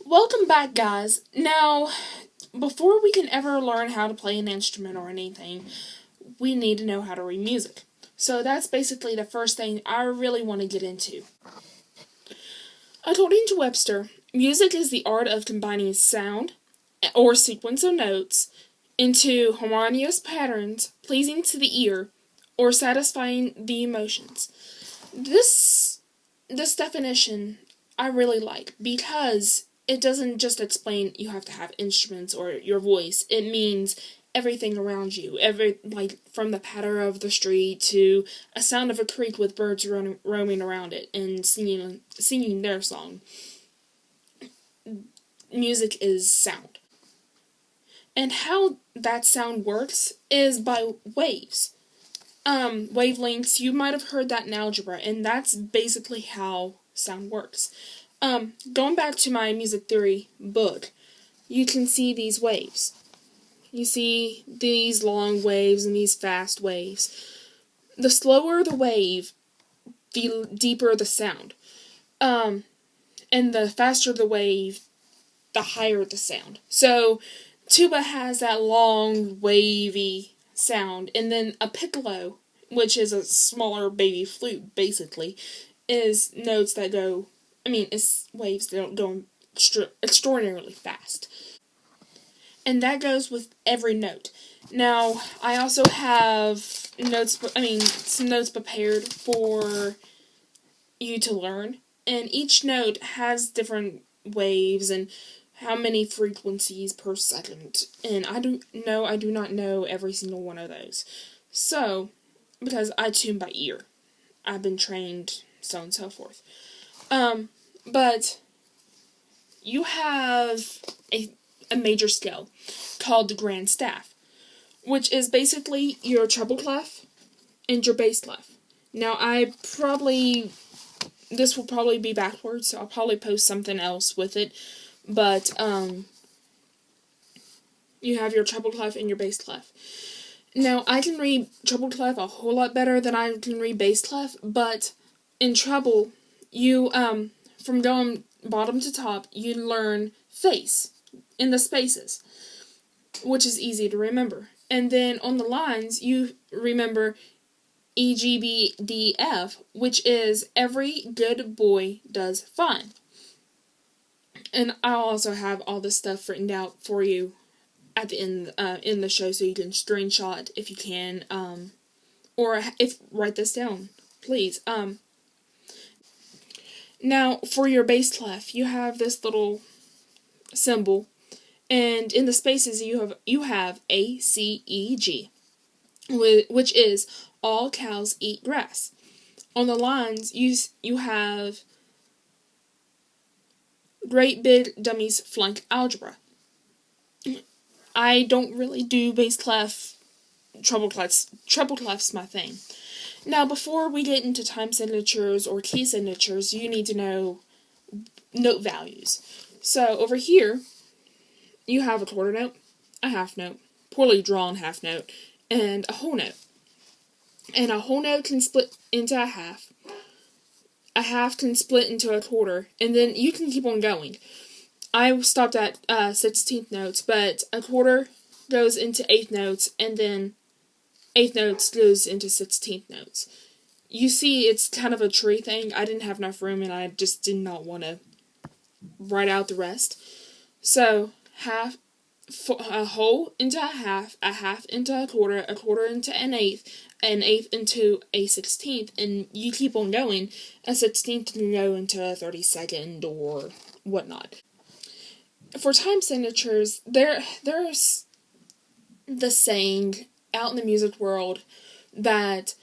Welcome back, guys. Now, before we can ever learn how to play an instrument or anything, we need to know how to read music. So that's basically the first thing I really want to get into. According to Webster, music is the art of combining sound or sequence of notes into harmonious patterns pleasing to the ear or satisfying the emotions. This definition I really like because it doesn't just explain you have to have instruments or your voice. It means everything around you, from the patter of the street to a sound of a creek with birds roaming around it and singing their song. Music is sound. And how that sound works is by waves. Wavelengths, you might have heard that in algebra, and that's basically how sound works. Going back to my music theory book, you can see these waves. You see these long waves and these fast waves. The slower the wave, the deeper the sound. And the faster the wave, the higher the sound. So, tuba has that long, wavy sound, and then a piccolo, which is a smaller baby flute, basically, is notes that go, it's waves that don't go extraordinarily fast. And that goes with every note. Now, I also have some notes prepared for you to learn, and each note has different waves and how many frequencies per second, and I do not know every single one of those. So, because I tune by ear, I've been trained, so on and so forth. But you have a major scale called the grand staff, which is basically your treble clef and your bass clef. Now, this will probably be backwards, so I'll probably post something else with it, but, you have your treble clef and your bass clef. Now, I can read treble clef a whole lot better than I can read bass clef, but in treble, you, from going bottom to top, you learn face in the spaces, which is easy to remember. And then on the lines, you remember E, G, B, D, F, which is every good boy does fine. And I'll also have all this stuff written out for you at the end in the show, so you can screenshot if you can, or write this down, please. Now, for your bass clef, you have this little symbol, and in the spaces you have A, C, E, G, which is all cows eat grass. On the lines, you have great big dummies flunk algebra. I don't really do bass clef, treble clef's my thing. Now, before we get into time signatures or key signatures, you need to know note values. So, over here, you have a quarter note, a half note, poorly drawn half note, and a whole note. And a whole note can split into a half can split into a quarter, and then you can keep on going. I stopped at 16th notes, but a quarter goes into 8th notes, and then 8th notes goes into 16th notes. You see, it's kind of a tree thing. I didn't have enough room, and I just did not want to write out the rest. So, a whole into a half into a quarter into an eighth into a 16th, and you keep on going. A 16th can go into a 32nd or whatnot. For time signatures, there's the saying out in the music world that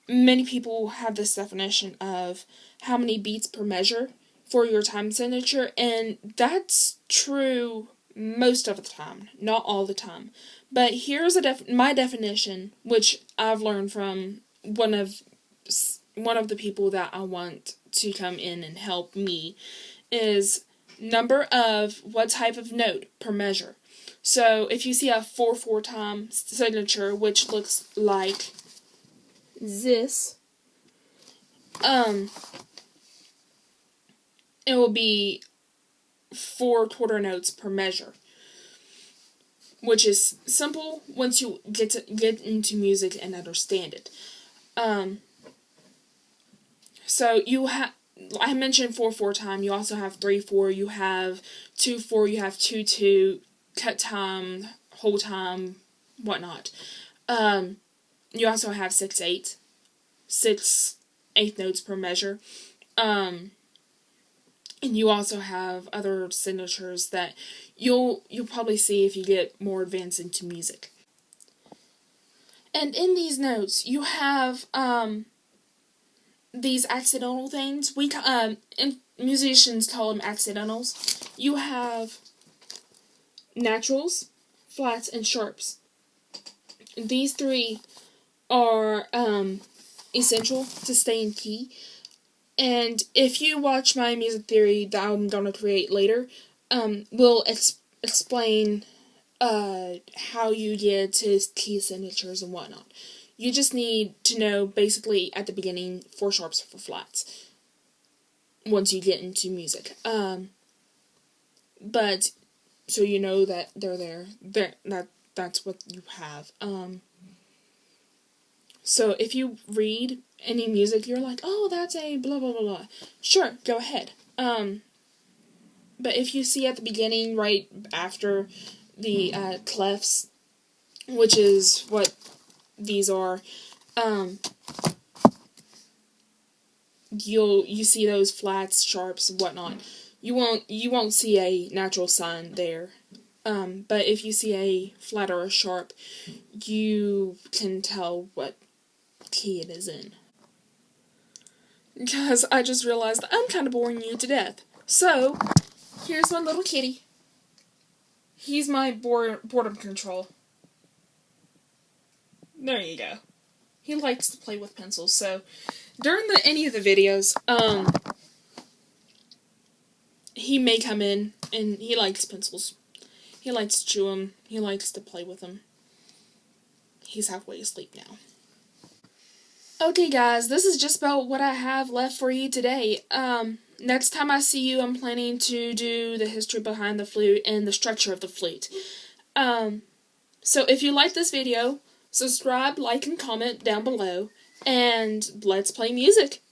many people have this definition of how many beats per measure for your time signature, and that's true most of the time, not all the time. But here's my definition, which I've learned from one of the people that I want to come in and help me, is number of what type of note per measure. So if you see a 4/4 time signature, which looks like this, it will be 4 quarter notes per measure, which is simple once you get into music and understand it. So you have, I mentioned 4/4 time. You also have 3/4. You have 2/4. You have 2/2, cut time, whole time, whatnot. You also have 6/8, 6/8 notes per measure. And you also have other signatures that you'll probably see if you get more advanced into music. And in these notes, you have these accidental things. Musicians call them accidentals. You have naturals, flats, and sharps. These 3 are essential to stay in key. And if you watch my music theory that I'm going to create later, we'll explain how you get to key signatures and whatnot. You just need to know, basically, at the beginning, 4 sharps, 4 flats, once you get into music. But, so you know that they're there. That's what you have. So if you read any music, you're like, oh, that's a blah, blah, blah, blah. Sure, go ahead. But if you see at the beginning, right after the clefs, which is what these are, you see those flats, sharps, whatnot. You won't see a natural sign there. But if you see a flat or a sharp, you can tell what key it is in. Guys, I just realized I'm kind of boring you to death. So, here's my little kitty. He's my boredom control. There you go. He likes to play with pencils, so during any of the videos, he may come in, and he likes pencils. He likes to chew them. He likes to play with them. He's halfway asleep now. Okay, guys, this is just about what I have left for you today. Next time I see you, I'm planning to do the history behind the flute and the structure of the flute. So if you like this video, subscribe, like, and comment down below, and let's play music.